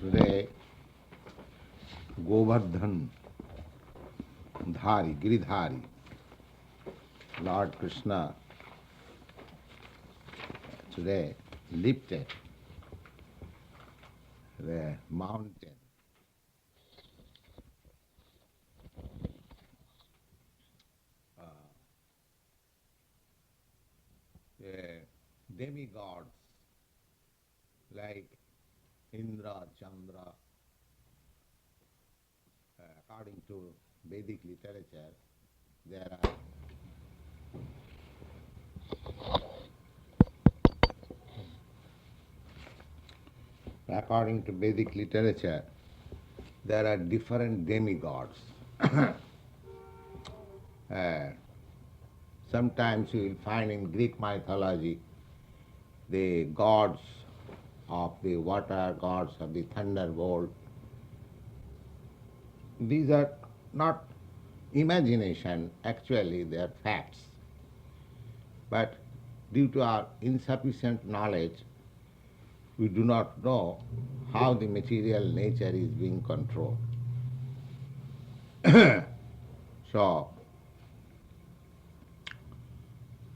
Today, Govardhan Dhari, Giridhari, Lord Krishna today lifted the mountain. The demigods like Indra, Chandra, according to Vedic literature, there are according to Vedic literature, there are different demigods. Uh, Sometimes you will find in Greek mythology the gods of the water, gods of the thunderbolt. These are not imagination, actually they are facts. But due to our insufficient knowledge, we do not know how the material nature is being controlled. So,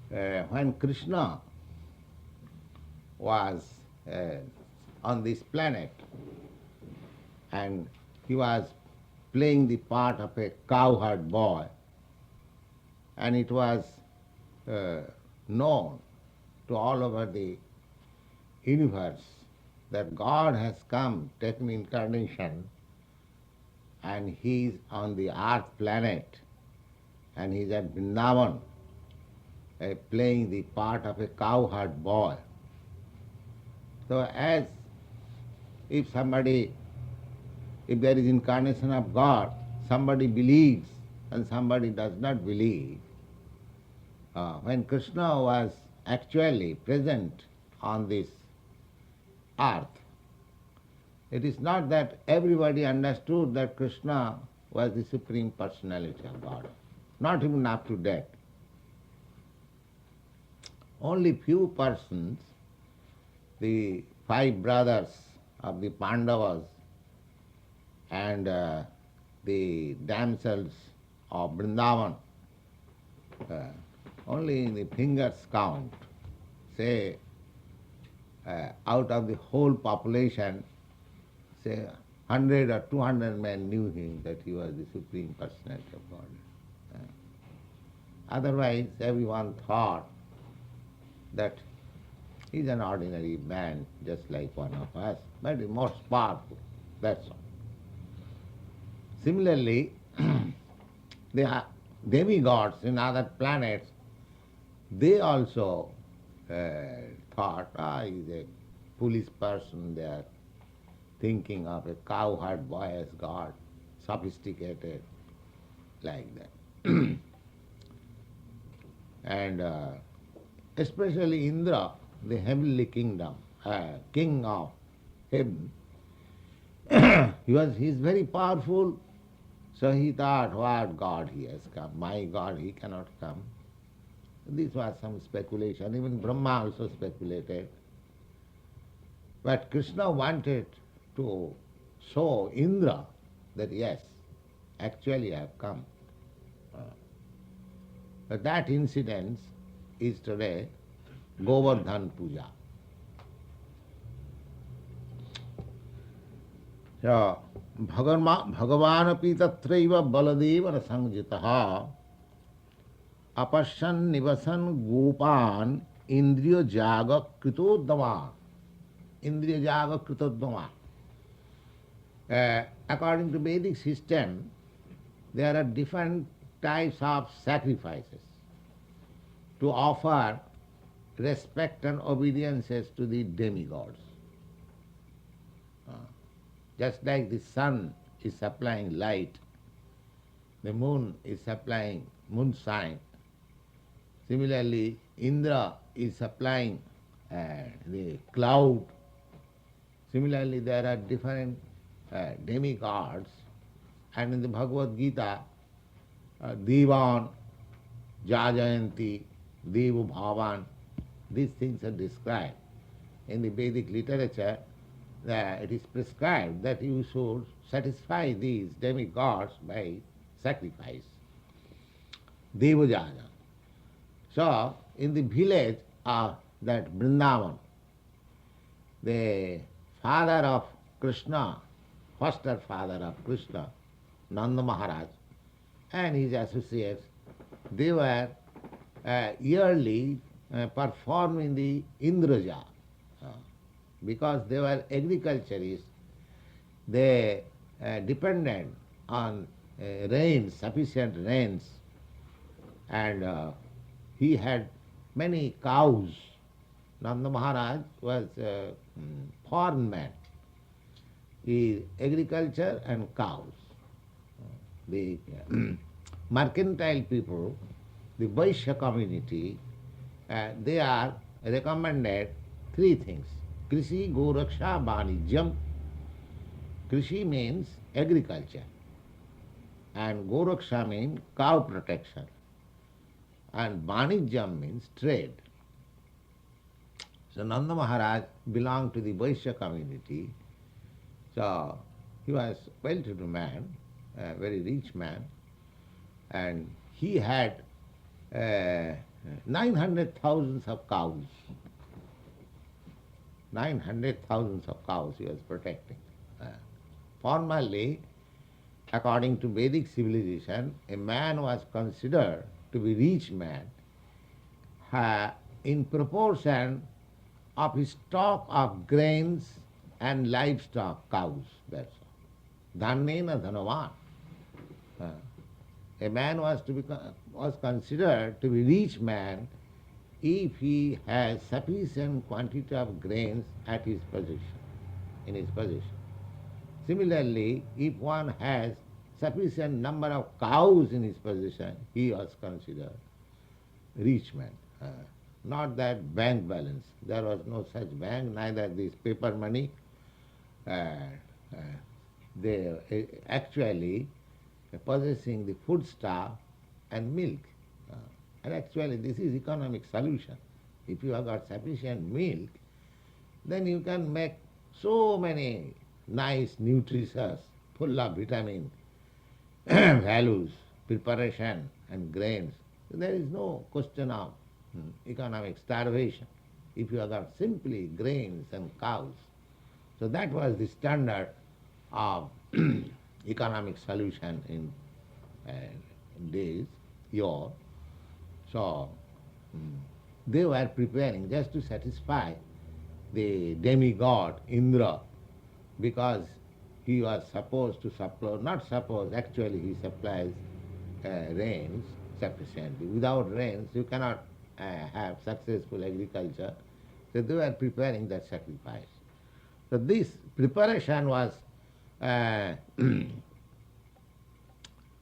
when Krishna was on this planet and he was playing the part of a cowherd boy, and it was known to all over the universe that God has come, taken incarnation, and he is on the earth planet, and he is at Vrindavan, playing the part of a cowherd boy. So as if if there is incarnation of God, somebody believes and somebody does not believe. When Krishna was actually present on this earth, it is not that everybody understood that Krishna was the Supreme Personality of God, not even up to date. Only few persons, the 5 brothers of the Pandavas and the damsels of Vrindavan, only in the fingers count, say out of the whole population, say 100 or 200 men knew him, that he was the Supreme Personality of God. Otherwise, everyone thought that he's an ordinary man, just like one of us, but the most powerful, that's all. Similarly, the demigods in other planets, they also thought, he's a foolish person, they are thinking of a cowherd boy as God, sophisticated, like that. And especially Indra, the heavenly kingdom, king of heaven, he is very powerful, so he thought, what God he has come, my God he cannot come. This was some speculation, even Brahma also speculated. But Krishna wanted to show Indra that yes, actually I have come. But that incident is today Govardhana Pūjā. So, Bhagavanapi tatraiva baladevana sangjitaha apasyan nivasan gopan indriya jaga kritodama. Indriya jaga kritodama. According to Vedic system, there are different types of sacrifices to offer respect and obediences to the demigods. Just like the sun is supplying light, the moon is supplying moonshine. Similarly, Indra is supplying the cloud. Similarly, there are different demigods, and in the Bhagavad Gita, Devan, Jajayanti, Devu Bhavan, these things are described. in the Vedic literature, it is prescribed that you should satisfy these demigods by sacrifice, devajana. So, in the village of that Vrindavan, the father of Krishna, foster father of Krishna, Nanda Maharaj, and his associates, they were yearly performing the Indraja. Uh, because they were agriculturists, they depended on rains, sufficient rains, and he had many cows. Nanda Maharaj was a foreign man. He agriculture and cows. The mercantile people, the Vaishya community, they are recommended three things. Krishi, Goraksha, Vanijyam. Krishi means agriculture, and Goraksha means cow protection, and Vanijyam means trade. So Nanda Maharaj belonged to the Vaishya community. So he was a well-to-do man, a very rich man, and he had 900,000 of cows. 900,000 of cows he was protecting. Formerly, according to Vedic civilization, a man was considered to be rich man in proportion of his stock of grains and livestock, cows, that's all. Dhannena dhanavan. A man was considered to be rich man if he has sufficient quantity of grains at his possession, in his possession. Similarly, if one has sufficient number of cows in his possession, he was considered rich man. Not that bank balance. There was no such bank, neither this paper money. They actually possessing the foodstuff and milk. And actually this is economic solution. If you have got sufficient milk, then you can make so many nice, nutritious, full of vitamin values, preparation and grains. There is no question of economic starvation if you have got simply grains and cows. So that was the standard of economic solution in days, yore. So they were preparing just to satisfy the demigod Indra, because he was supposed to supply, not suppose, actually he supplies rains sufficiently. Without rains you cannot have successful agriculture. So they were preparing that sacrifice. So this preparation was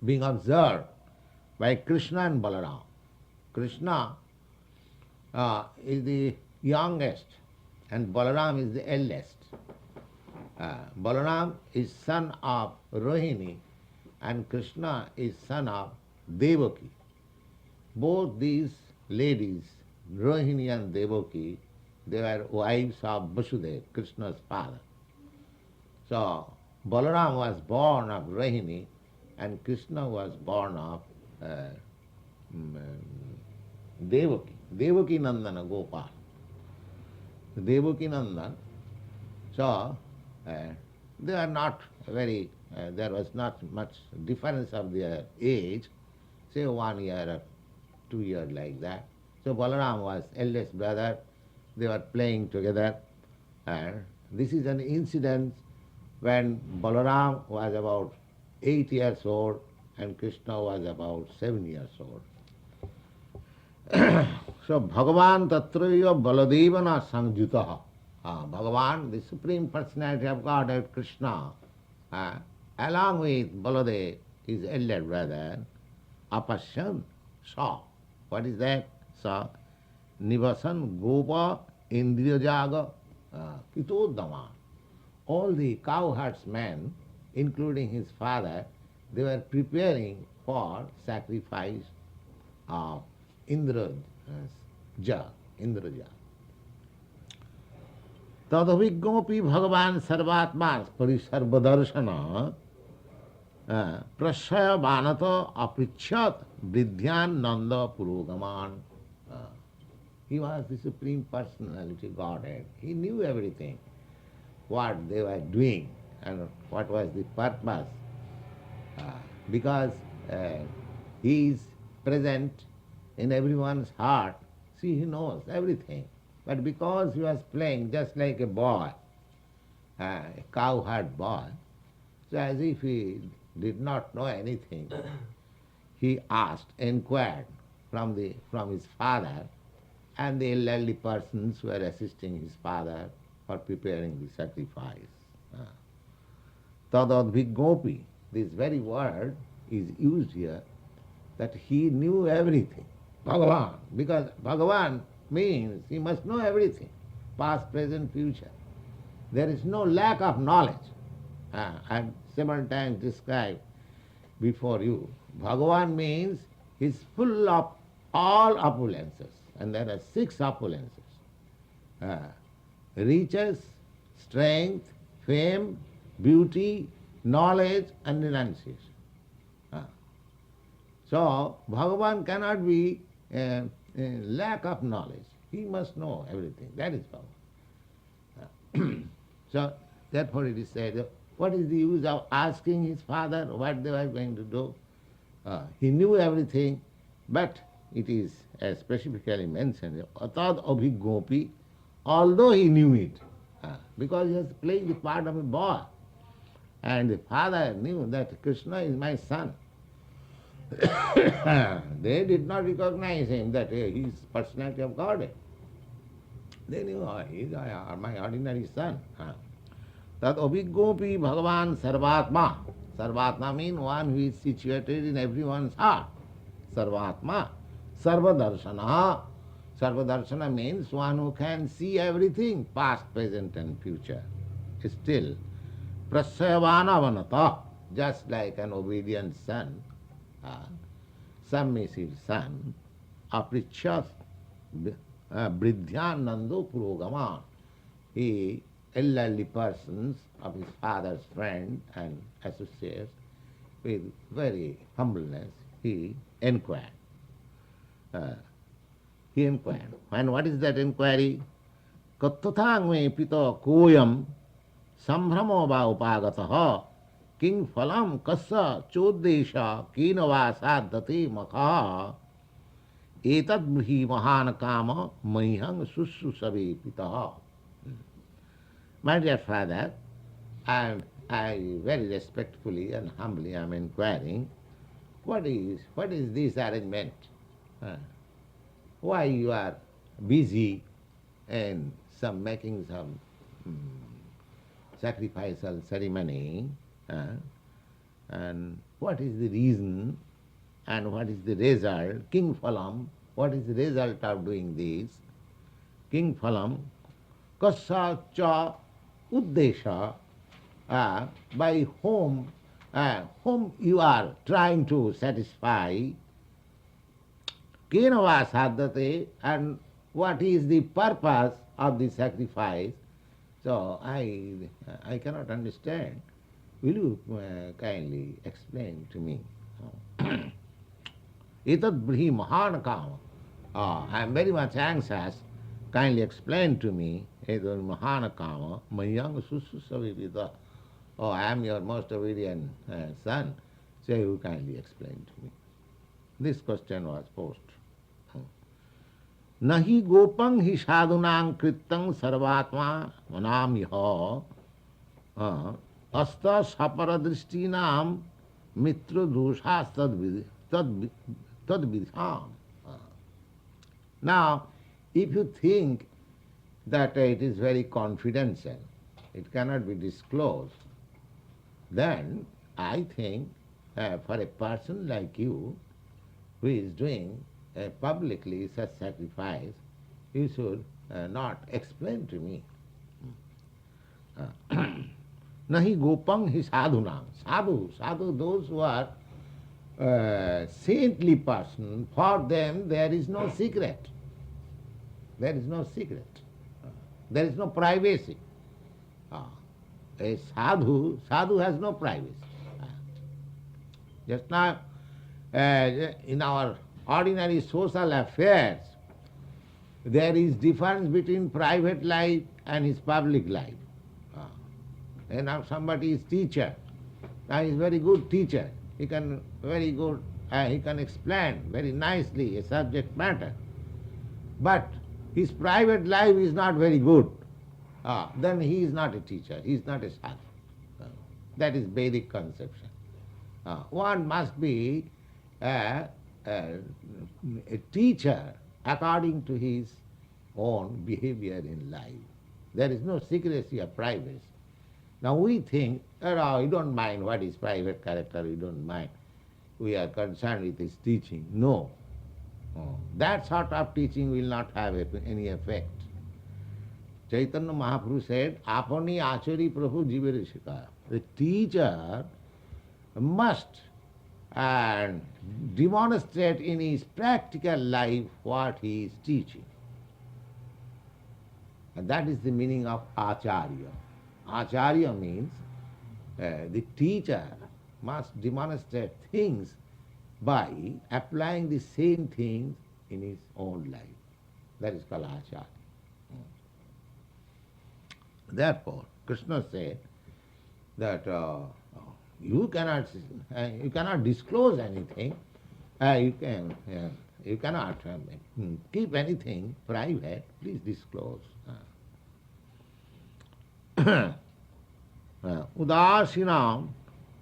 being observed by Krishna and Balaram. Krishna is the youngest and Balaram is the eldest. Balaram is son of Rohini and Krishna is son of Devaki. Both these ladies, Rohini and Devaki, they were wives of Vasudeva, Krishna's father. So Balaram was born of Rohini and Krishna was born of Devaki. Devaki Nandana Gopal. Devaki Nandan. So they are not very, there was not much difference of their age, say 1 year or 2 years like that. So Balaram was eldest brother, they were playing together, and this is an incident when Balaram was about 8 years old and Krishna was about 7 years old. So Bhagavan Tatraya Baladevana Sangjutaha. Bhagavan, the Supreme Personality of Godhead Krishna, along with Baladev, his elder brother, Apasyan, saw. What is that? Saw Nivasan Gopa Indriyajaga Kitodama. All the cowherdsmen, including his father, they were preparing for sacrifice of Indraja. Tadavignopi Bhagavan Sarvatma Parisarvadarshana Prashaya Vanata Aprichyat Vidyan Nanda Purogaman. He was the Supreme Personality Godhead. He knew everything, what they were doing and what was the purpose. Uh, because he is present in everyone's heart, see, he knows everything. But because he was playing just like a boy, a cowherd boy, so as if he did not know anything, he asked, inquired from his father and the elderly persons who were assisting his father for preparing the sacrifice. Tadadvigopi, this very word is used here, that he knew everything. Bhagavan, because Bhagavan means he must know everything, past, present, future. There is no lack of knowledge. I have several times described before you. Bhagavan means he is full of all opulences, and there are 6 opulences. Riches, strength, fame, beauty, knowledge and renunciation. So, Bhagavan cannot be a lack of knowledge. He must know everything. That is Bhagavan. So, therefore it is said, what is the use of asking his father what they were going to do? He knew everything, but it is specifically mentioned, Atad Abhigopi, although he knew it, because he was playing the part of a boy. And the father knew that Krishna is my son. They did not recognize him that he is personality of Godhead. They knew he is my ordinary son. That Abhigopi Bhagavan Sarvatma. Sarvatma means one who is situated in everyone's heart. Sarvatma. Sarvadarshana. Sarvadarshana means one who can see everything, past, present and future. Still, Prasayavana Vanata, just like an obedient son, submissive son, Aprichyat Bridhyanando Purogama. He, elderly persons of his father's friend and associates, with very humbleness, he inquired. And what is that inquiry? Katthathangme pito koyam sambhramo va upagataha king phalam kassa choddesha kinava sadhati makha etad brihi mahan kama mahang sussusavi pitaha. My dear father, I very respectfully and humbly am inquiring, what is this arrangement? Why you are busy in making some sacrificial ceremony, and what is the reason and what is the result? King Phalam, what is the result of doing this? King Phalam, Kassa cha uddesha, by whom you are trying to satisfy, Kenava sadhate, and what is the purpose of the sacrifice? So I cannot understand. Will you kindly explain to me? Etad brihi mahan kama. I am very much anxious. Kindly explain to me. Etad mahan kama mayang sussusavivita. Oh, I am your most obedient son. So you kindly explain to me. This question was posed. Nahi gopang hi sadhunang krittang sarvatma manamyaha asta saparadristinam mitra doshas tadvidham. Now, if you think that it is very confidential, it cannot be disclosed, then I think for a person like you who is doing publicly such sacrifice, you should not explain to me. Nahi gopang hi sadhunam. Sadhu, those who are saintly person, for them there is no secret. There is no secret. There is no privacy. Ah, a sadhu has no privacy. Ah, just now, in our ordinary social affairs, there is difference between private life and his public life. Ah, and now somebody is teacher. Now he is very good teacher. He can very good. He can explain very nicely a subject matter. But his private life is not very good. Then he is not a teacher. He is not a sadhu. Ah, that is Vedic conception. One must be a teacher according to his own behavior in life. There is no secrecy or privacy. Now we think, oh, you don't mind what is private character, you don't mind. We are concerned with his teaching. No. That sort of teaching will not have any effect. Chaitanya Mahaprabhu said, Apani achari prabhu jivarishika. The teacher must demonstrate in his practical life what he is teaching. And that is the meaning of acharya. Acharya means the teacher must demonstrate things by applying the same things in his own life. That is called acharya. Therefore, Krishna said that you cannot disclose anything. You cannot keep anything private. Please disclose. Udasinam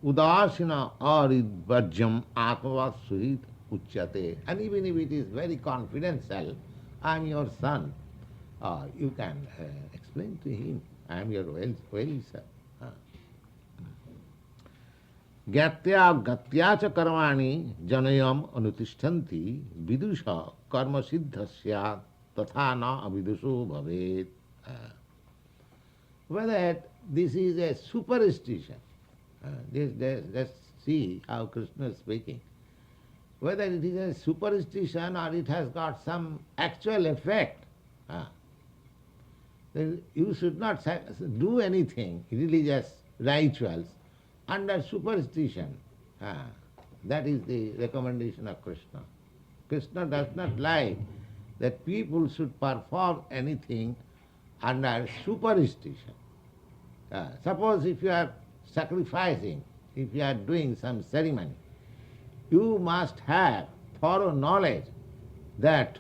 udasina aridvajyam atmavad suhit uchyate. And even if it is very confidential, I am your son, you can explain to him, I am your well-wisher. Gyatya gatya cha karmani janayam anutishtanti vidusha karma siddhasya tatha na avidusho bhavet. Whether this is a superstition, let's see how Krishna is speaking. Whether it is a superstition or it has got some actual effect, then you should not do anything, religious rituals, under superstition. That is the recommendation of Krishna. Krishna does not like that people should perform anything under superstition. Suppose if you are sacrificing, if you are doing some ceremony, you must have thorough knowledge that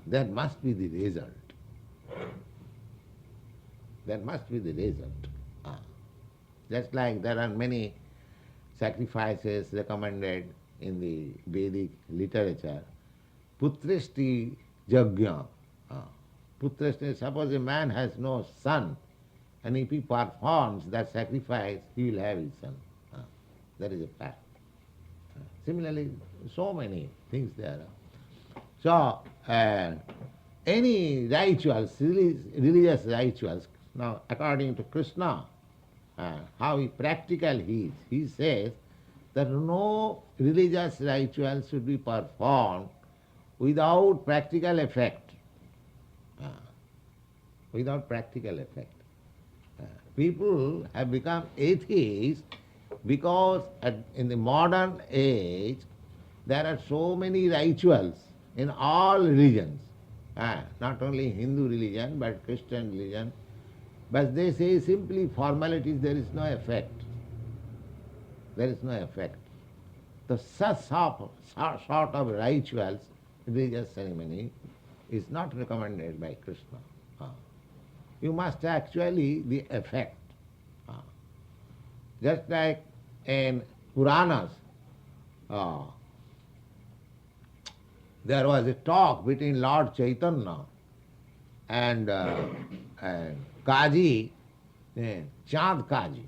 there must be the result. There must be the result. Just like there are many sacrifices recommended in the Vedic literature. Putrishti yajna. Putrishti, suppose a man has no son, and if he performs that sacrifice, he will have his son. That is a fact. Similarly, so many things there are. So, any rituals, religious rituals, now according to Krishna, how practical he is. He says that no religious ritual should be performed without practical effect. Without practical effect. People have become atheists because in the modern age there are so many rituals in all religions, not only Hindu religion but Christian religion. But they say simply formalities, there is no effect. There is no effect. The such sort of rituals, religious ceremony, is not recommended by Krishna. You must actually the effect. Just like in Puranas, there was a talk between Lord Chaitanya and Kaji, Chand Kaji.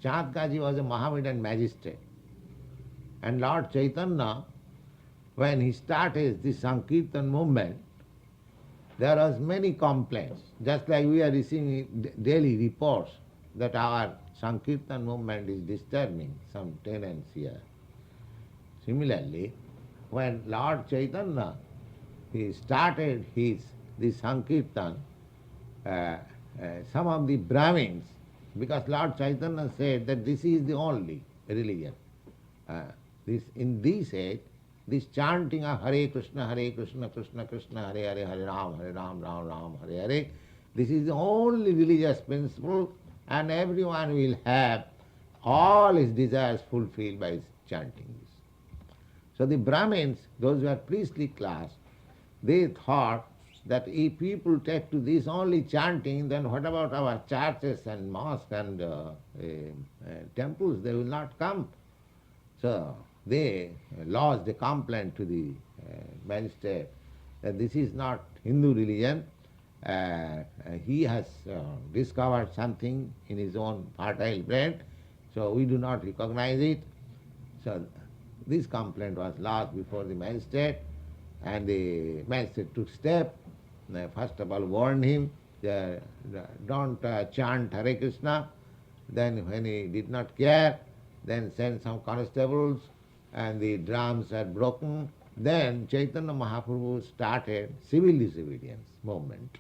Chand Kaji was a Mohammedan magistrate. And Lord Chaitanya, when he started the Sankirtan movement, there was many complaints. Just like we are receiving daily reports that our Sankirtan movement is disturbing some tenants here. Similarly, when Lord Chaitanya he started the Sankirtan, some of the Brahmins, because Lord Chaitanya said that this is the only religion. Uh, in this age, this chanting of Hare Krishna, Krishna Krishna, Hare Hare, Hare Ram, Ram Ram, Hare Hare, this is the only religious principle, and everyone will have all his desires fulfilled by chanting this. So the Brahmins, those who are priestly class, they thought that if people take to this only chanting, then what about our churches and mosques and temples? They will not come. So they lodged a complaint to the magistrate that this is not Hindu religion. He has discovered something in his own fertile brain, so we do not recognize it. So this complaint was lodged before the magistrate, and the magistrate took step. First of all warned him, don't chant Hare Krishna. Then when he did not care, then sent some constables, and the drums are broken. Then Chaitanya Mahaprabhu started civil disobedience movement.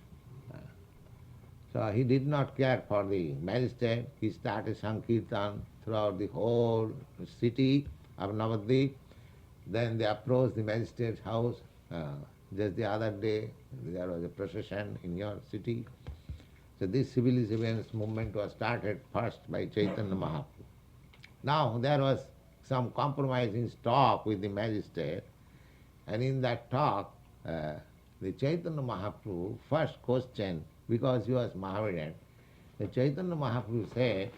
So he did not care for the magistrate. He started Sankirtan throughout the whole city of Navadvip. Then they approached the magistrate's house. Just the other day, there was a procession in your city. So this civil disobedience movement was started first by Chaitanya Mahaprabhu. Now there was some compromising talk with the magistrate, and in that talk, the Chaitanya Mahaprabhu first questioned, because he was Mohammedan, the Chaitanya Mahaprabhu said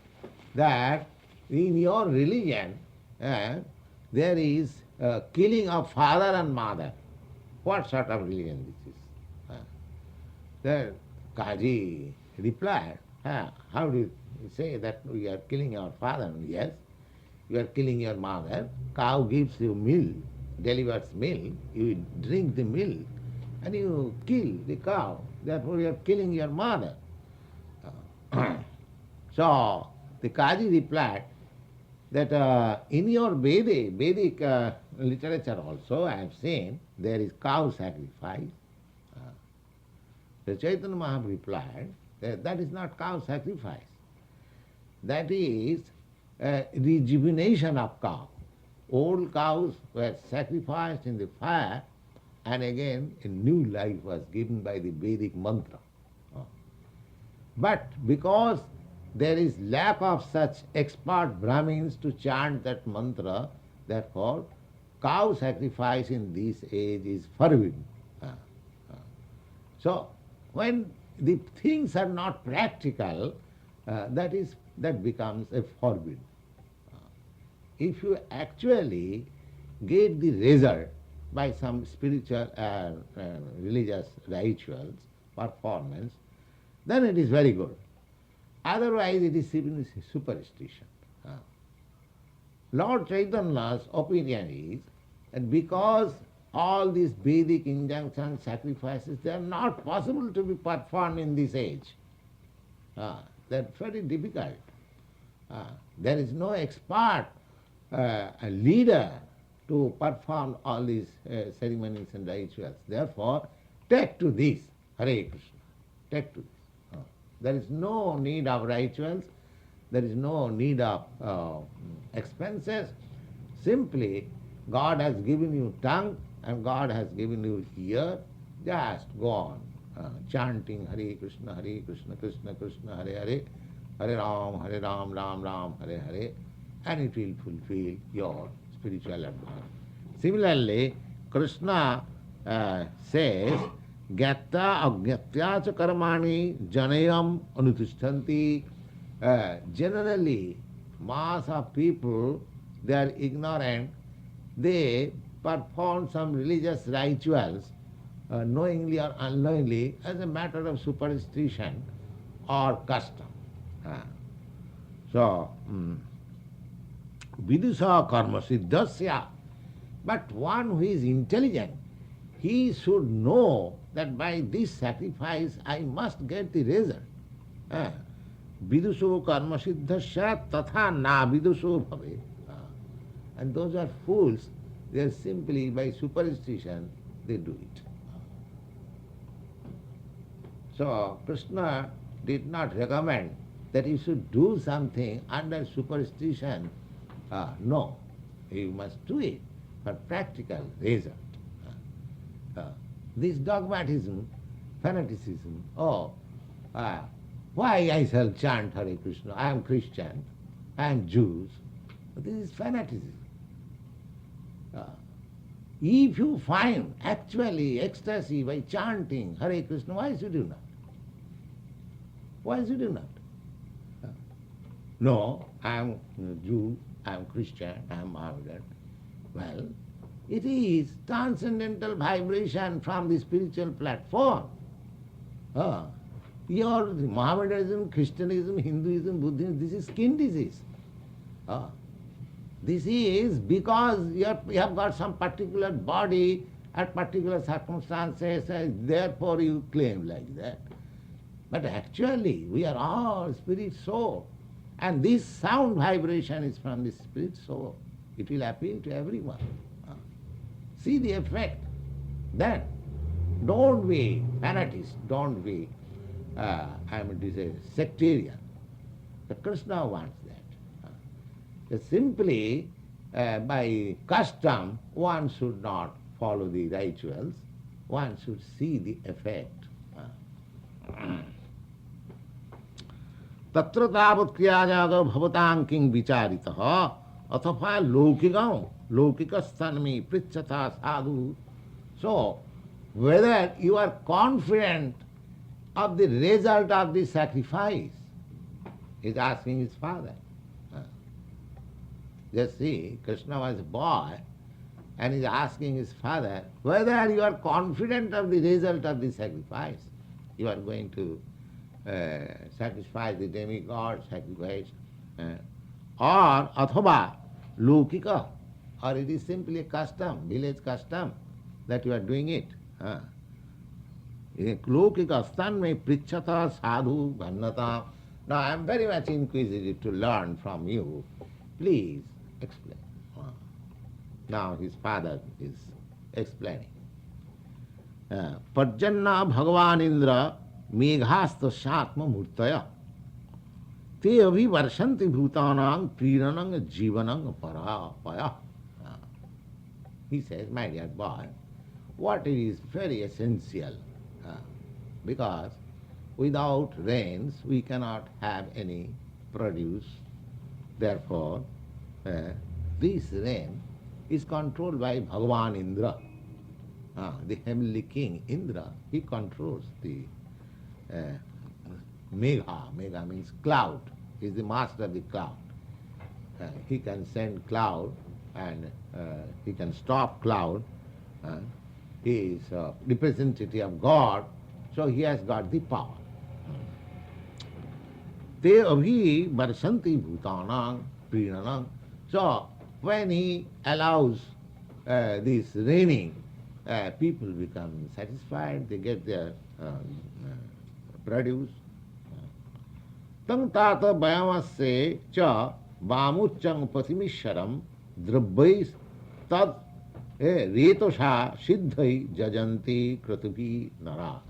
that in your religion there is killing of father and mother. What sort of religion this is? The Kaji replied, how do you say that we are killing our father? Yes, you are killing your mother. Cow gives you milk, delivers milk, you drink the milk, and you kill the cow. Therefore you are killing your mother. So the Kaji replied that in your Vedic literature also, I have seen, there is cow sacrifice. The Chaitanya Mahaprabhu replied that that is not cow sacrifice. That is rejuvenation of cow. Old cows were sacrificed in the fire, and again a new life was given by the Vedic mantra. But because there is lack of such expert Brahmins to chant that mantra, therefore cow sacrifice in this age is forbidden. So when the things are not practical, that becomes a forbidden. If you actually get the result by some spiritual religious rituals, performance, then it is very good. Otherwise it is simply superstition. Lord Chaitanya's opinion is that because all these Vedic injunctions, sacrifices, they are not possible to be performed in this age. They are very difficult. There is no expert a leader to perform all these ceremonies and rituals. Therefore, take to this, Hare Krishna, take to this. There is no need of rituals, there is no need of expenses. Simply, God has given you tongue and God has given you ear. Just go on chanting Hare Krishna, Krishna Krishna, Hare Hare, Hare Ram, Ram Ram, Hare Hare, and it will fulfill your spiritual advance. Similarly, Krishna says, Gyatta agyatya cha karmani janayam anutishtanti. Generally, mass of people, they are ignorant. They perform some religious rituals, knowingly or unknowingly, as a matter of superstition or custom. So, vidusa karma siddhasya. But one who is intelligent, he should know that by this sacrifice I must get the result. Viduso karma siddhasya tatha na viduso bhave. And those are fools, they are simply by superstition they do it. So Krishna did not recommend that you should do something under superstition. No, you must do it for practical result. Uh, this dogmatism, fanaticism, why I shall chant Hare Krishna, I am Christian, I am Jews, this is fanaticism. Uh, if you find actually ecstasy by chanting Hare Krishna, why should you not? Why should you not? No, I am Jew, I am Christian, I am Mohammedan. Well, it is transcendental vibration from the spiritual platform. Your Mohammedanism, Christianism, Hinduism, Buddhism, this is skin disease. This is because you have got some particular body at particular circumstances, and therefore you claim like that. But actually, we are all spirit soul. And this sound vibration is from the spirit soul. It will appeal to everyone. See the effect. Then, don't be fanatist, don't be, sectarian. The Krishna wants that. Simply, by custom, one should not follow the rituals, one should see the effect. Tatra tavat kriyajaga bhavataଂ kiং vicharitah athafa laukikam laukikastanmi prichata sadhu. So, whether you are confident of the result of the sacrifice, is asking his father. Just see, Krishna was a boy, and is asking his father whether you are confident of the result of the sacrifice. You are going to satisfy the demigod, sacrifice, or athava laukika, or it is simply a custom, village custom, that you are doing it. Laukika stanme prichata sadhu gannata. Now I am very much inquisitive to learn from you. Please explain. Now his father is explaining. Parjanna Bhagavan Indra Meghasta Shatma Murtaya Te Abhi Varshanti Bhutanang Priranang Jivanang Parapaya. He says, my dear boy, water is very essential, because without rains we cannot have any produce. Therefore, this rain is controlled by Bhagavan Indra. The heavenly king Indra, he controls the Megha. Megha means cloud. He is the master of the cloud. He can send cloud and he can stop cloud. He is a representative of God, so he has got the power. Te abhi varshanti bhutanang prinanang. So when he allows this raining, people become satisfied, they get their produce. Tang tata bayamase cha vamuchang patimisharam drabbais tad retosha siddhai jajanti kratubi nara.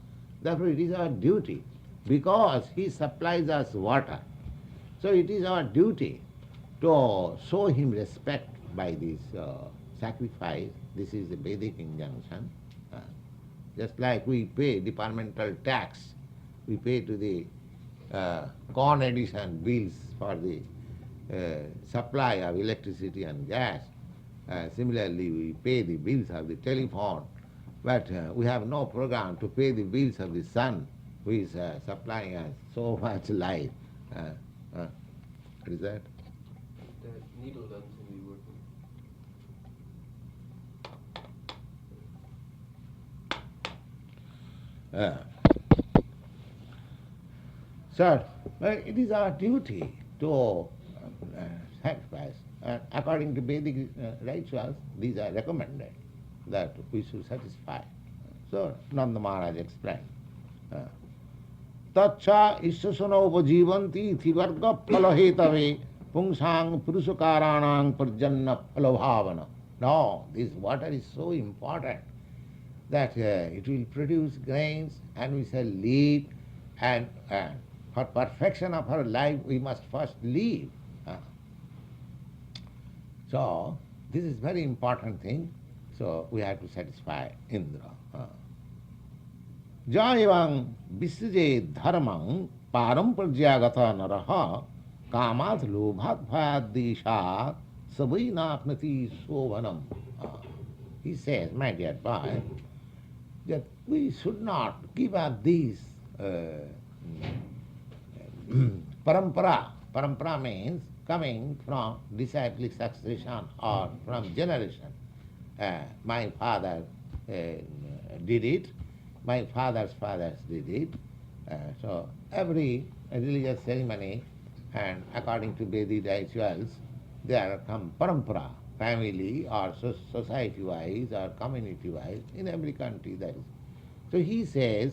Therefore it is our duty, because he supplies us water. So it is our duty to show him respect by this sacrifice. This is the Vedic injunction. Just like we pay departmental tax, we pay to the corn addition bills for the supply of electricity and gas. Similarly, we pay the bills of the telephone, but we have no program to pay the bills of the sun, who is supplying us so much light. What is that? The needle doesn't seem to be working. Sir, it is our duty to sacrifice. According to Vedic rituals, these are recommended, that we should satisfy. So Nanda Maharaj explained. Tacha ishasana upajivanti thivarga phalahetave pungsang purushakaranang parjanna phalavhavana. No, this water is so important that it will produce grains and we shall live, and For perfection of our life, we must first live. Uh, So, this is very important thing. So, we have to satisfy Indra. Jayavang visuje dharmang paramparjagata naraha kamat lobhat bhayadeshat sabainapnati sovanam. He says, my dear boy, that we should not give up these parampara. Parampara means coming from disciplic succession or from generation. My father did it, my father's fathers did it. So every religious ceremony and according to Vedic rituals, there come parampara, family or society-wise or community-wise, in every country there is. So he says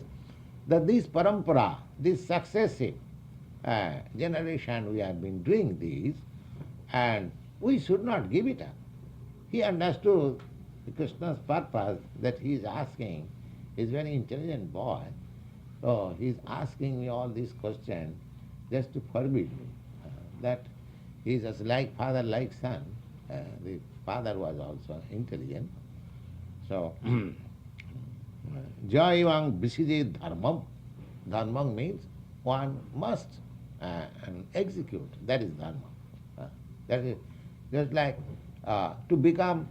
that this parampara, this successive generation we have been doing this, and we should not give it up. He understood Krishna's purpose that he is asking. He is a very intelligent boy. So he is asking me all these questions just to forbid me. That he is as like father, like son. The father was also intelligent. So, Jaivang Visije Dharmam. Dharmam means one must execute. That is dharma. That is just like to become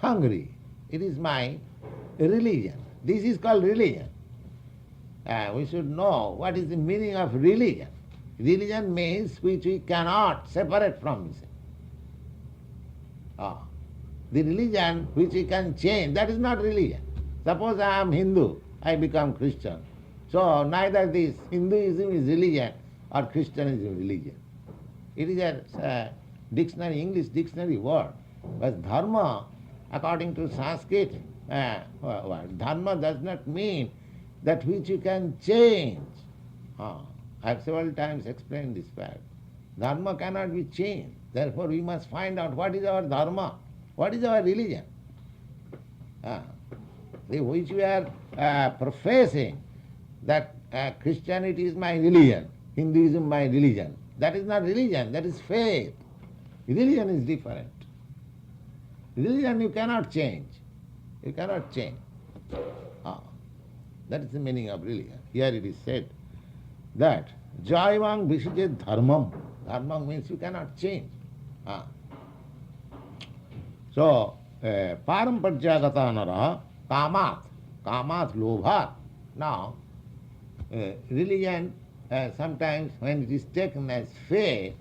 hungry. It is my religion. This is called religion. We should know what is the meaning of religion. Religion means which we cannot separate from this. The religion which we can change, that is not religion. Suppose I am Hindu, I become Christian. So neither this Hinduism is religion or Christianism is religion. It is a dictionary, English dictionary word. But dharma, according to Sanskrit word, dharma does not mean that which you can change. I have several times explained this fact. Dharma cannot be changed. Therefore we must find out what is our dharma, what is our religion. Which we are professing, that Christianity is my religion, Hinduism my religion. That is not religion, that is faith. Religion is different. Religion you cannot change. You cannot change. That is the meaning of religion. Here it is said that Jaivang Visije Dharmam. Dharmam means you cannot change. So, Paramparjagata nara kamat. Kamat lobhat. Now, religion sometimes when it is taken as faith,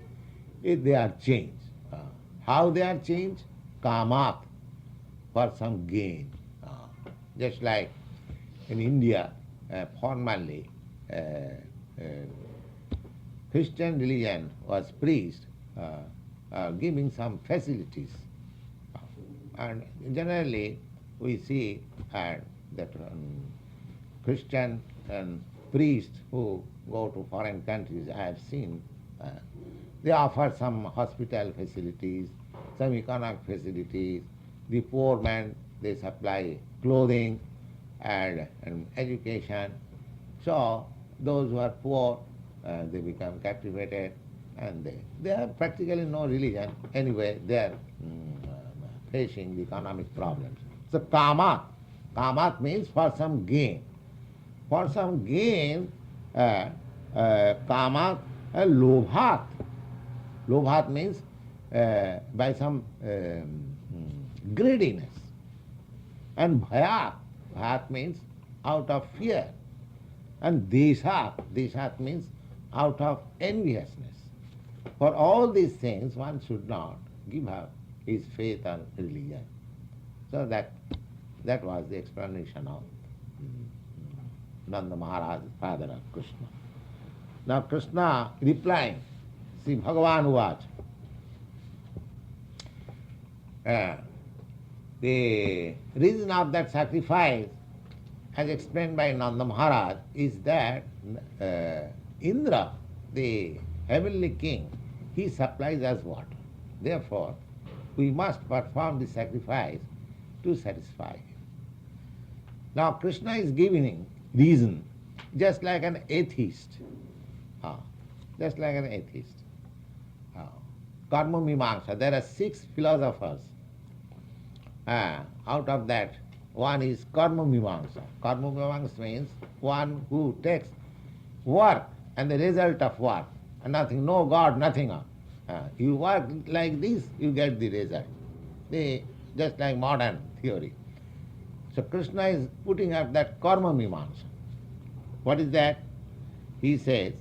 they are changed. How they are changed? Kamat, for some gain. Just like in India, formerly, Christian religion was preached, giving some facilities. And generally, we see that Christian priests who go to foreign countries, I have seen, they offer some hospital facilities, some economic facilities. The poor man, they supply clothing and education. So those who are poor, they become captivated, and they have practically no religion. Anyway, they are facing the economic problems. So kamat means for some gain. For some gain, kamat, lobhat. Lobhat means by some greediness. And bhayat means out of fear. And deshat means out of enviousness. For all these things, one should not give up his faith and religion. So that was the explanation of Nanda Maharaj, father of Krishna. Now Krishna replying, see Bhagavan Uvach. The reason of that sacrifice, as explained by Nanda Maharaj, is that Indra, the heavenly king, he supplies us water. Therefore, we must perform the sacrifice to satisfy him. Now Krishna is giving reason, just like an atheist. Ah, just like an atheist. Ah, Karma Mimamsa. There are 6 philosophers. Out of that, one is Karma Mimamsa. Karma Mimamsa means one who takes work and the result of work. And nothing, no God, nothing. You work like this, you get the result. Just like modern theory. So Krishna is putting up that Karma Mimamsa. What is that? He says,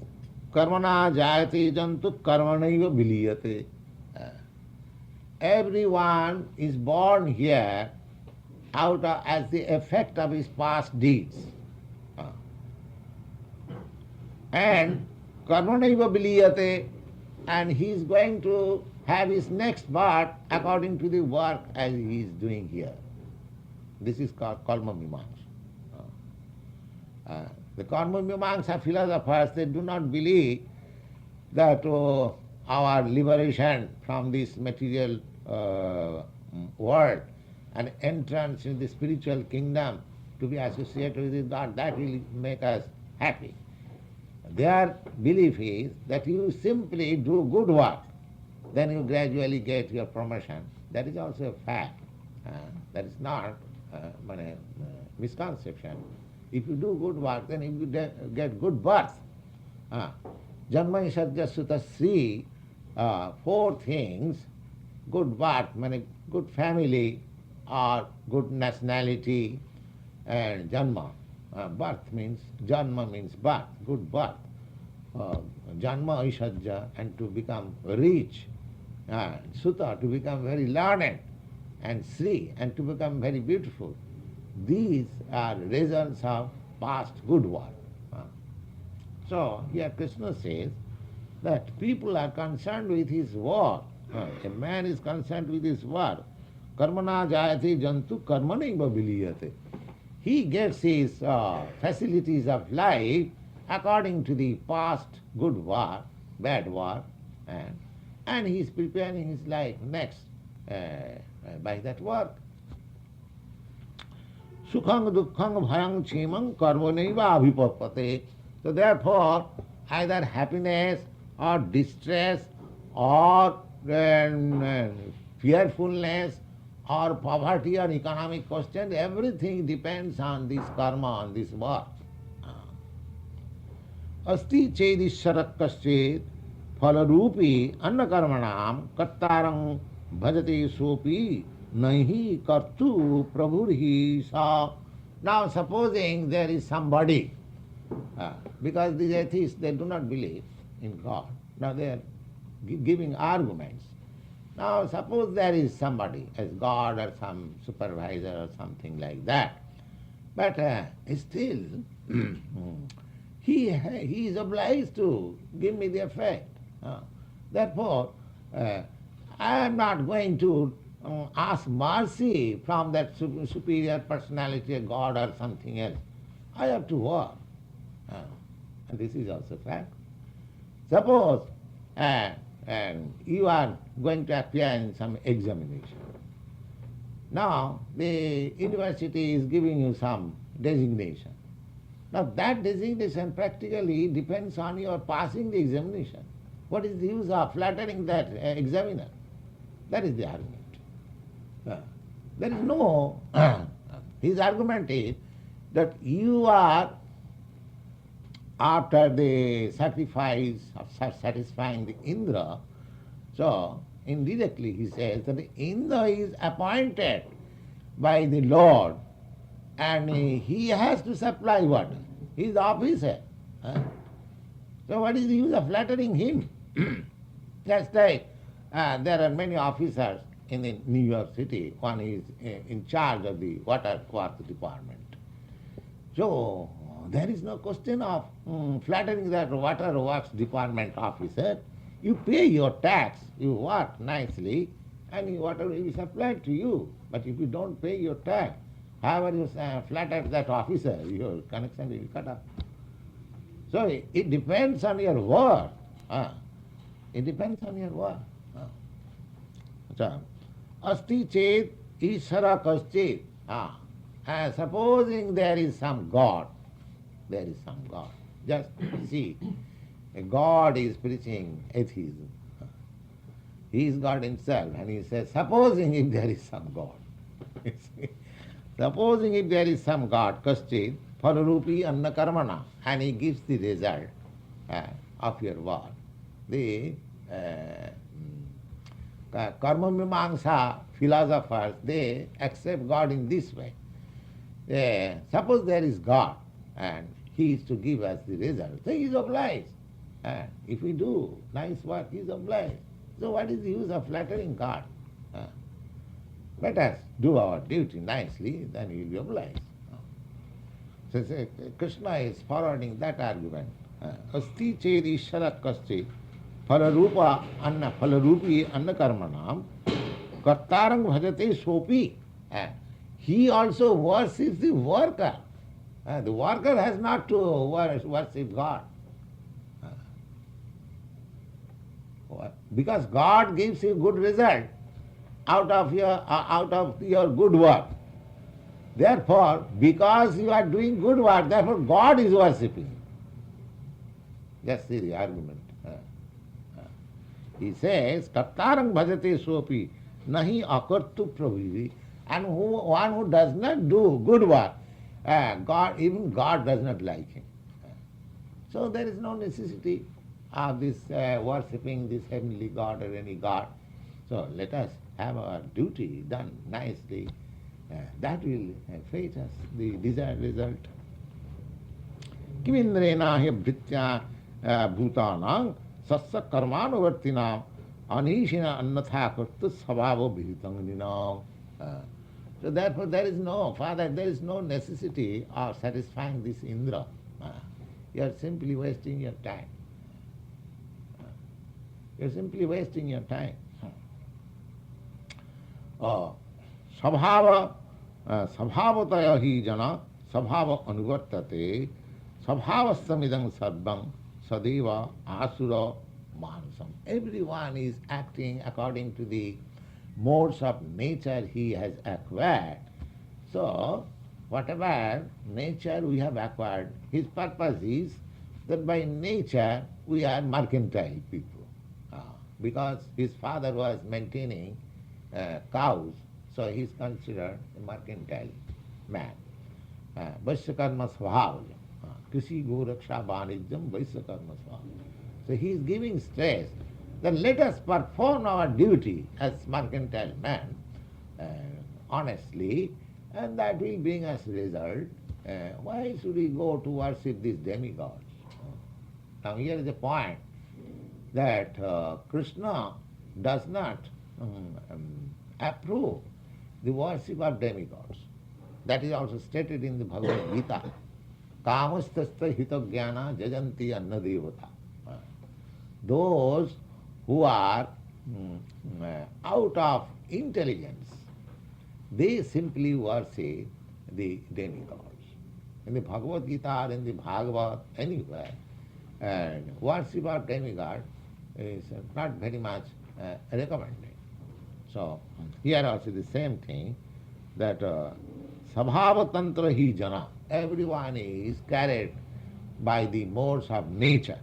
Karmana jayate jantu karmanaiva viliyate. Uh, Everyone is born here out of, as the effect of his past deeds. Uh, And karmanaiva viliyate, and he is going to have his next birth according to the work as he is doing here. This is called Karma Mimamsa. The Karma Mimamsa philosophers, they do not believe that our liberation from this material world and entrance in the spiritual kingdom to be associated with God, that will make us happy. Their belief is that you simply do good work, then you gradually get your promotion. That is also a fact. That is not a misconception. If you do good work, then you get good birth. Janma Ishadya Sutta Sri, 4 things, good birth, good family or good nationality, and janma. Birth means, janma means birth, good birth. Janma Ishadya, and to become rich. Sutta, to become very learned, and Sri, and to become very beautiful. These are results of past good work. So here Krishna says that people are concerned with his work. A man is concerned with his work. Karmana jayate jantu karmanaiva viliyate. He gets his facilities of life according to the past good work, bad work, and he is preparing his life next by that work. Sukhang dukkhang bhayang chimang karmanaiva abhipapate. So therefore, either happiness or distress or fearfulness or poverty or economic question, everything depends on this karma, on this work. Asti chedishara kaschet phalarupi annakarmanam kartarang bhajate sopi nahi kartu prabhurhi sa. Now supposing there is somebody, because these atheists, they do not believe in God. Now they are giving arguments. Now suppose there is somebody as God or some supervisor or something like that, but still he is obliged to give me the effect. Therefore, I am not going to ask mercy from that superior personality, a God or something else. I have to work. And this is also fact. Suppose you are going to appear in some examination. Now the university is giving you some designation. Now that designation practically depends on your passing the examination. What is the use of flattering that examiner? That is the argument. There is no... his argument is that you are, after the sacrifice of satisfying the Indra, so indirectly he says that the Indra is appointed by the Lord and he has to supply water. He is the officer. So what is the use of flattering him? Just like there are many officers in the New York City. One is in charge of the water works department. So there is no question of flattering that water works department officer. You pay your tax, you work nicely, and water will be supplied to you. But if you don't pay your tax, however you flatter that officer, your connection will be cut off. So it depends on your work. It depends on your work. So, asti chet ishara kaschet. Supposing there is some God, just see, A God is preaching atheism. He is God himself, and he says, supposing if there is some God. You see? Supposing if there is some God, kaschit, phalarupi anna karmana, and he gives the result uh, of your work. The karma mimamsa philosophers, they accept God in this way. Suppose there is God, and he is to give us the result, so he is obliged. If we do nice work, he is obliged. So what is the use of flattering God? Uh, Let us do our duty nicely, then we will be obliged. So Krishna is forwarding that argument. Asti ched ishara kaschit phalarupi anna karmanam kartarang bhajate sopi. He also worships the worker. The worker has not to worship God. Because God gives you good result out of your good work. Therefore, because you are doing good work, therefore God is worshipping you. Just see the argument. He says, Kartarang bhajate sopi nahi akartu pravidi. And one who does not do good work, even God does not like him. So there is no necessity of this worshipping this heavenly God or any God. So let us have our duty done nicely. That will fetch us the desired result. Kimindrena hi bhritya bhutanam sassa karmanuvartinam anishina annatha kartu sabhava bhitanginam. So therefore there is no necessity of satisfying this Indra. You are simply wasting your time. You are simply wasting your time. Sabhava sabhavataya hi jana sabhava anuvartate sabhavastamidang sarvam sadeva asura manasam. Everyone is acting according to the modes of nature he has acquired. So, whatever nature we have acquired, his purpose is that by nature we are mercantile people. Because his father was maintaining cows, so he is considered a mercantile man. Vaisyakarma svabhavajam. Krishi goraksha vanijam vaisyakarma svabhavajam. So he is giving stress. Then let us perform our duty as mercantile man honestly, and that will bring us result. Why should we go to worship these demigods? Now here is the point that Krishna does not approve the worship of demigods. That is also stated in the Bhagavad Gita. Kamastasta hitagyana jajanti anna devata. Those who are out of intelligence, they simply worship the demigods. In the Bhagavad Gita or in the Bhagavad, anywhere, and worship of demigod is not very much recommended. So here also the same thing, that sabhavatantra hi jana, everyone is carried by the modes of nature.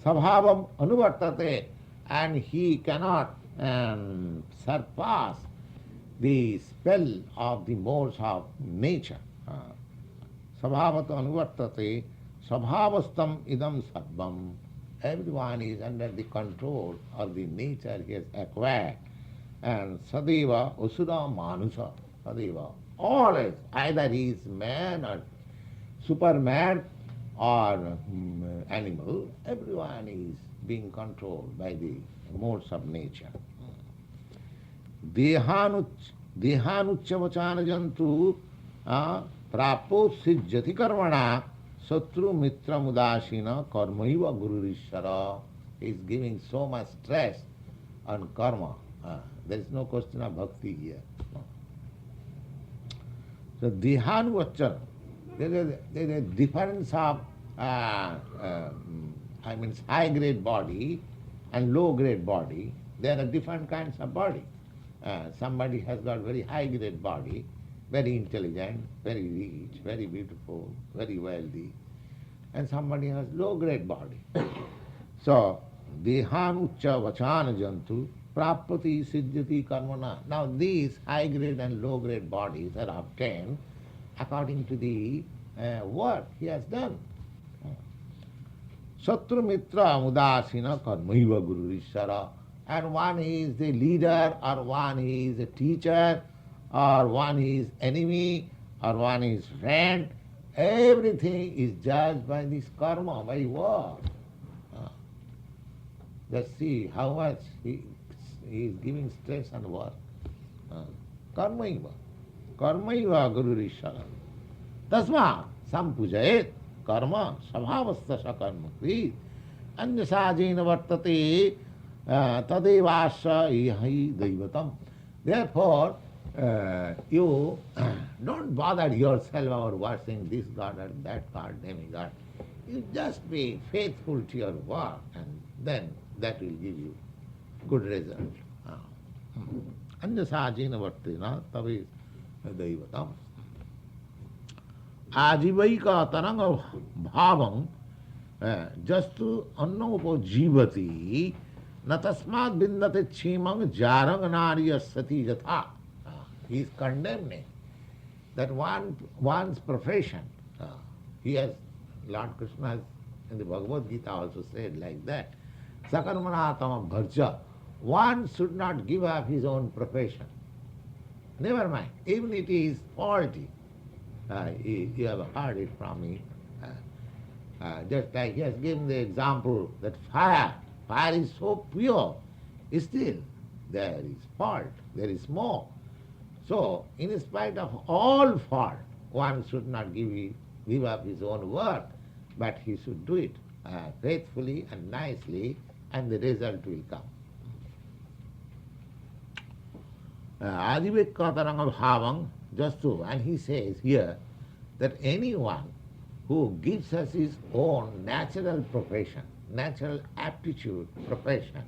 Sabhavam anuvartate, and he cannot surpass the spell of the modes of nature. Sabhavata anuvartate, sabhavastam idam sarvam. Everyone is under the control of the nature he has acquired. And sadeva usura manusa, sadeva, always, either he is man or superman or animal, everyone is being controlled by the modes of nature. Dehanuchyavachana jantu prapo sijjati karmana satru mitra mudashina karmaiva gururishara. He is giving so much stress on karma. There is no question of bhakti here. So dehanuvachana, there is a difference of high grade body and low grade body. There are different kinds of body. Somebody has got very high grade body, very intelligent, very rich, very beautiful, very wealthy. and somebody has low-grade body. So, dehan ucca vachana jantu prapati siddhati karmana. Now these high-grade and low-grade bodies are obtained according to the work he has done. Satru mitra mudasina karmaiva guru rishara. And one is the leader, or one is a teacher, or one is enemy, or one is friend. Everything is judged by this karma, by work. Just see how much he is giving stress on work. Karmaiva. Karmaiva guru rishara. Tasma sampujayet karma sabhavastha sakarmakrit anyasajena vartate tadevasya ihi daivatam. Therefore, you don't bother yourself about worshipping this god or that god, demigod. You just be faithful to your work, and then that will give you good result. Anyasajena vartena tavi daivatam. Ajivaika taranga bhavam jastu annopo jivati natasmat bindate chimang jarang narya sati jatha. He is condemning that one's profession. He has, Lord Krishna has in the Bhagavad Gita also said like that. Sakarmanatama bharja. One should not give up his own profession. Never mind, even it is faulty. You have heard it from me. Just like he has given the example that fire is so pure, still there is fault, there is smoke. So, in spite of all fault, one should not give up his own work, but he should do it faithfully and nicely, and the result will come. Adivekkataranga bhavang jastu, and he says here that anyone who gives us his own natural profession, natural aptitude profession,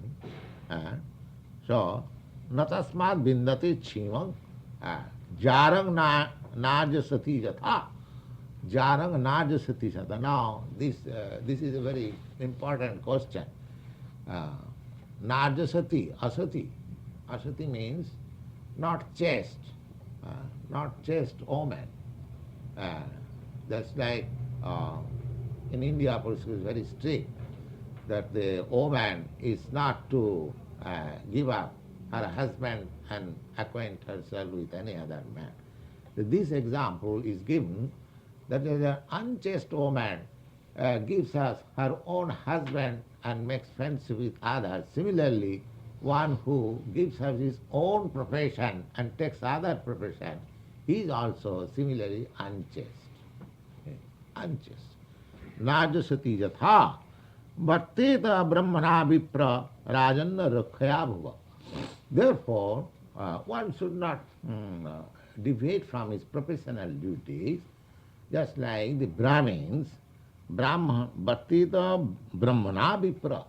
so natasmat bindati chimang jarang najasati jatha. Jarang najasati jatha. Now, this is a very important question. Najasati, asati. Asati means not chaste, woman. That's like in India, policy is very strict that the woman is not to give up her husband and acquaint herself with any other man. This example is given that an unchaste woman gives us her own husband and makes friendship with others. Similarly, one who gives her his own profession and takes other profession, he is also similarly unchaste. Unchaste. Najasati jatha bhatteta brahmana vipra rajanna rakhaya bhuva. Therefore, one should not deviate from his professional duties, just like the Brahmins, bhatteta brahmana vipra.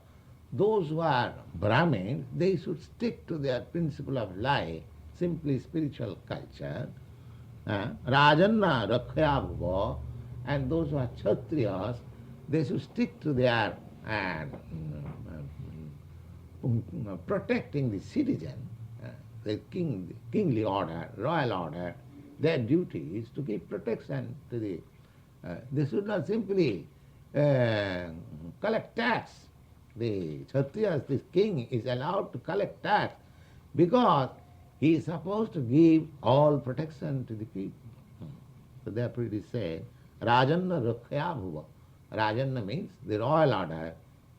Those who are Brahmins, they should stick to their principle of life, simply spiritual culture. Rajanna rakhaya bhuva. And those who are Kshatriyas, they should stick to their protecting the citizen, the kingly order, royal order. Their duty is to give protection to the... they should not simply collect tax. The Kshatriyas, this king, is allowed to collect tax because he is supposed to give all protection to the people. So therefore it is said, Rajanna rakhaya bhuva. Rajanna means the royal order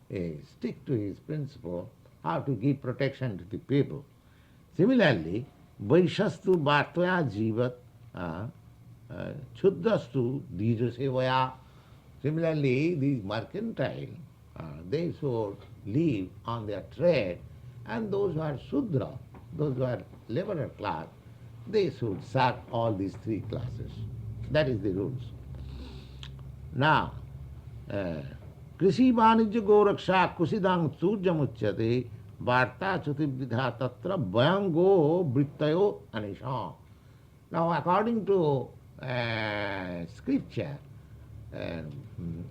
stick to his principle, how to give protection to the people. Similarly, Vaishastu bhartvaya jivat chudrastu dijasevaya. Similarly, these mercantile, they should live on their trade, and those who are Shudra, those who are laborer class, they should serve all these three classes. That is the rules. Now, Krishi Vanijya Goraksha Kusidang Surjamuchyate Varta Chutividha Tatra Bhayango Brittayo Anisha. Now, according to scripture,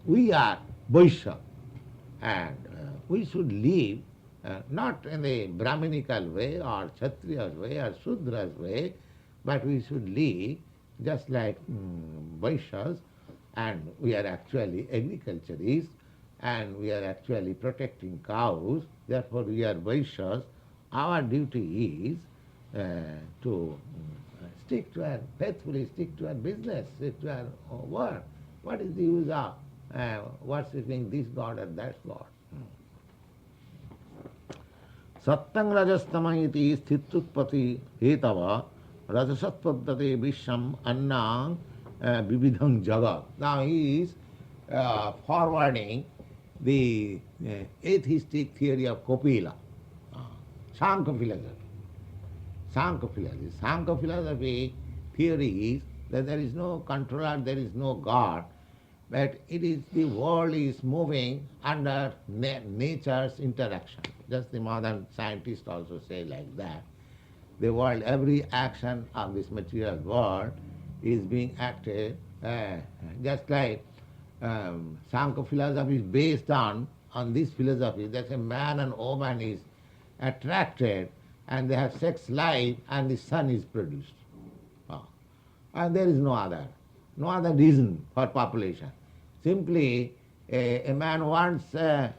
we are Vaishya, and we should live not in a Brahminical way or Kshatriya's way or Sudra's way, but we should live just like Vaishyas, and we are actually agriculturists, and we are actually protecting cows, therefore we are Vaishyas. Our duty is to stick to our, faithfully stick to our business, stick to our work. What is the use of worshipping this God or that God? Sattang rajastamahiti sthitutpati hetava rajasatpaddate visham annang vividhang jagat. Now he is forwarding the atheistic theory of Kapila, uh, Sankhya philosophy. Sankhya philosophy theory is that there is no controller, there is no God, but it is the world is moving under nature's interaction. Just the modern scientists also say like that. The world, every action of this material world is being acted just like Sankhya philosophy is based on this philosophy that a man and woman is attracted and they have sex life and the son is produced. Ah. And there is no other reason for population. Simply a man wants a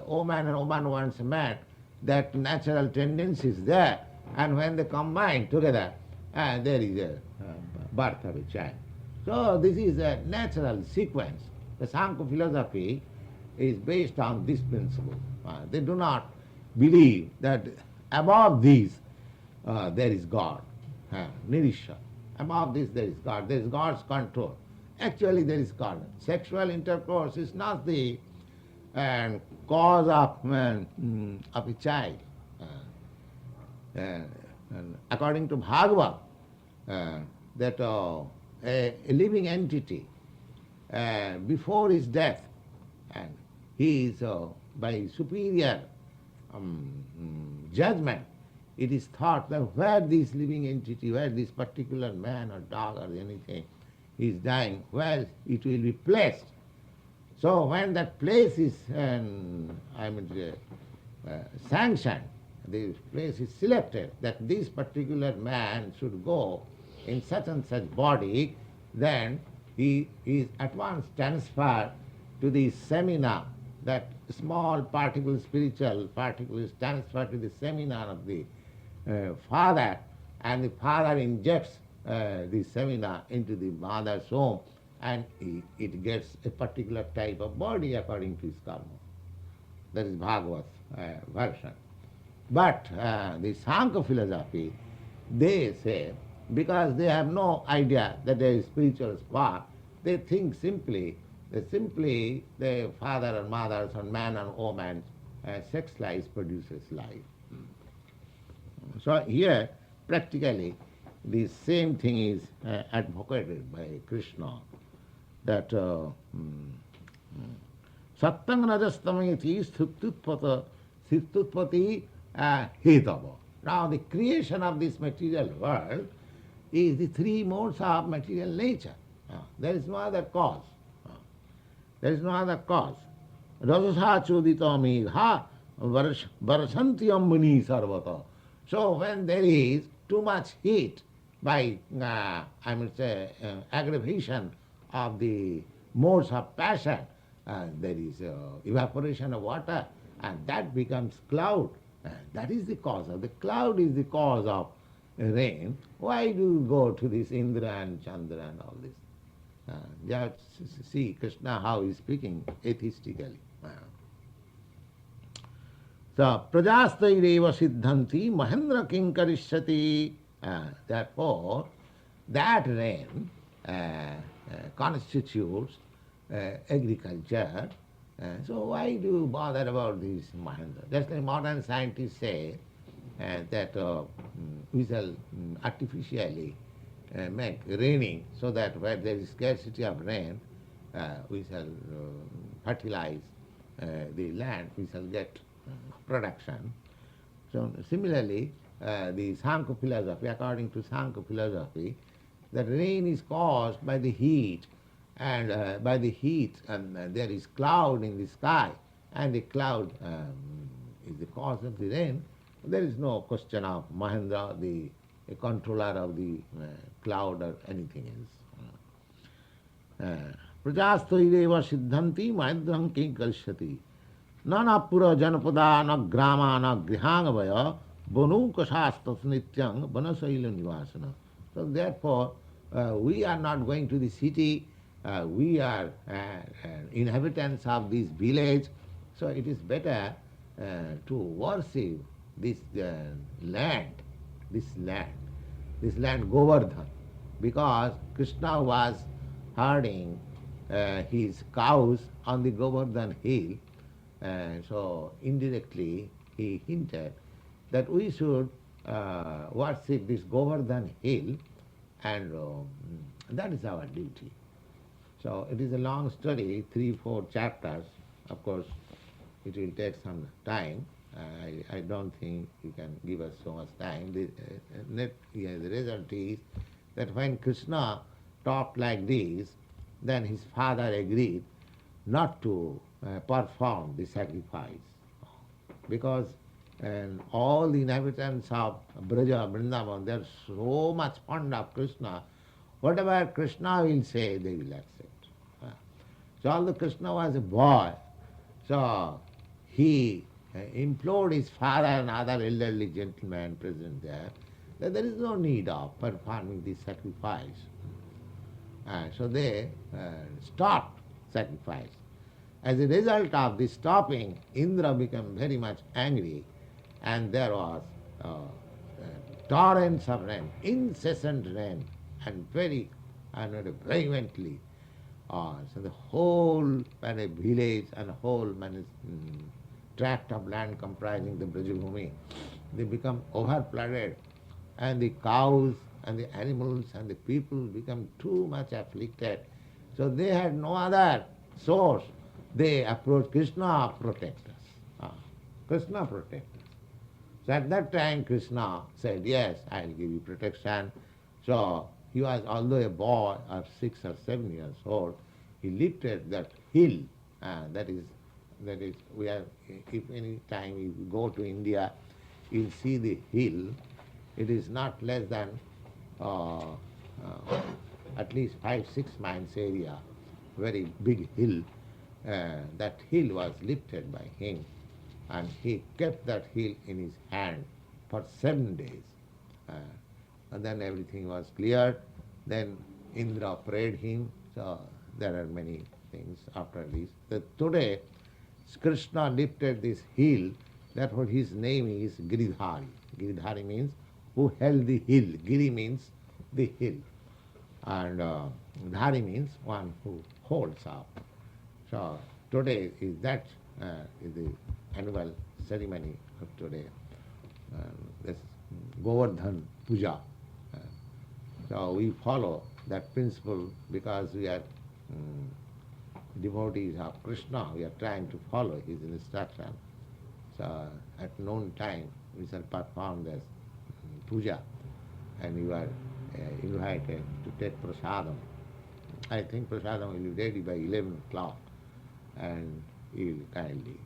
woman and a woman wants a man. That natural tendency is there, and when they combine together, there is a birth of a child. So this is a natural sequence. The Sankhya philosophy is based on this principle. They do not believe that above these there is God, Nirisha. Above this there is God. There is God's control. Actually there is God. Sexual intercourse is not the cause of a child. And according to Bhagavad, that a living entity before his death, and he is by superior judgment, it is thought that where this living entity, where this particular man or dog or anything is dying, where it will be placed. So when that place is sanctioned, the place is selected that this particular man should go in such and such body, then he is at once transferred to the seminar. That small particle, spiritual particle, is transferred to the seminar of the father, and the father injects the seminar into the mother's home, and it gets a particular type of body according to his karma. That is Bhagavat's version. But the Sankhya philosophy, they say, because they have no idea that there is spiritual spark, they think simply the father and mothers and man and woman sex life produces life. So here, practically, the same thing is advocated by Krishna, that sattang rajastamiti sthitutpati hetava. Now the creation of this material world is the three modes of material nature. There is no other cause. There is no other cause. Rajasa chodita megha varasantiyam muni sarvata. So when there is too much heat by, aggravation of the modes of passion, there is evaporation of water, and that becomes cloud. That is the cause of the cloud, is the cause of rain. Why do you go to this Indra and Chandra and all this? You have to see Krishna how he is speaking atheistically. So, prajastaireva siddhanti mahendra kinkarishyati. Therefore, that rain constitutes agriculture. So why do you bother about this Mahendra? Just like modern scientists say that we shall artificially make raining so that where there is scarcity of rain, we shall fertilize the land, we shall get production. So similarly, the Sankhya philosophy, according to Sankhya philosophy, the rain is caused by the heat and by the heat, and there is cloud in the sky, and the cloud is the cause of the rain. There is no question of Mahendra, the controller of the cloud or anything else. Prajasthaireva siddhanti mahedrang king karishyati. Nana pura janpada na grama na grihangavaya bonu kasastas nityang vanasaila nivasana. So therefore, we are not going to the city, we are inhabitants of this village, so it is better to worship this land, this land, this land Govardhan, because Krishna was herding his cows on the Govardhan hill, so indirectly he hinted that we should worship this Govardhan hill, and that is our duty. So it is a long study, 3, 4 chapters. Of course, it will take some time. I don't think you can give us so much time. The result is that when Krishna talked like this, then his father agreed not to perform the sacrifice, because all the inhabitants of Braja, Vrindavan, they are so much fond of Krishna. Whatever Krishna will say, they will accept. So although Krishna was a boy, so he implored his father and other elderly gentlemen present there that there is no need of performing this sacrifice. So they stopped sacrifice. As a result of this stopping, Indra became very much angry, and there was torrents of rain, incessant rain, and very vehemently. So the whole village and whole tract of land comprising the Brajabhumi, they become overflooded, and the cows and the animals and the people become too much afflicted. So they had no other source. They approached Krishna, protect us. Krishna protect us. So at that time Krishna said, yes, I will give you protection. So he was, although a boy of 6 or 7 years old, he lifted that hill. That is, we are, if any time you go to India, you'll see the hill. It is not less than at least 5, 6 miles area, very big hill. That hill was lifted by him, and he kept that hill in his hand for 7 days. And then everything was cleared. Then Indra prayed him. So there are many things after this. Today, Krishna lifted this hill, therefore his name is Giridhari. Giridhari means who held the hill. Giri means the hill. And Dhari means one who holds up. So today is that is the annual ceremony of today. This Govardhan Pūjā. So we follow that principle because we are devotees of Krishna. We are trying to follow his instruction. So at noon time we shall perform this puja, and you are invited to take prasadam. I think prasadam will be ready by 11 o'clock, and you will kindly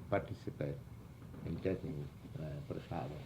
participate in taking prasadam.